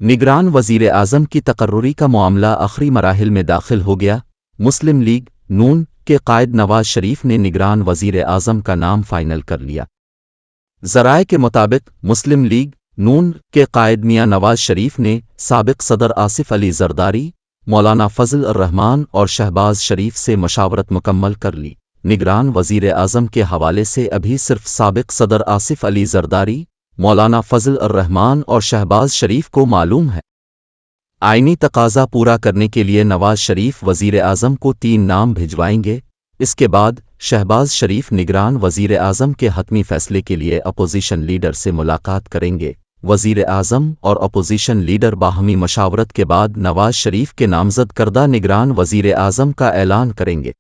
نگران وزیر اعظم کی تقرری کا معاملہ آخری مراحل میں داخل ہو گیا۔ مسلم لیگ نون کے قائد نواز شریف نے نگران وزیر اعظم کا نام فائنل کر لیا۔ ذرائع کے مطابق مسلم لیگ نون کے قائد میاں نواز شریف نے سابق صدر آصف علی زرداری، مولانا فضل الرحمان اور شہباز شریف سے مشاورت مکمل کر لی۔ نگران وزیر اعظم کے حوالے سے ابھی صرف سابق صدر آصف علی زرداری، مولانا فضل الرحمان اور شہباز شریف کو معلوم ہے۔ آئینی تقاضا پورا کرنے کے لیے نواز شریف وزیر اعظم کو 3 نام بھجوائیں گے۔ اس کے بعد شہباز شریف نگران وزیر اعظم کے حتمی فیصلے کے لیے اپوزیشن لیڈر سے ملاقات کریں گے۔ وزیر اعظم اور اپوزیشن لیڈر باہمی مشاورت کے بعد نواز شریف کے نامزد کردہ نگران وزیر اعظم کا اعلان کریں گے۔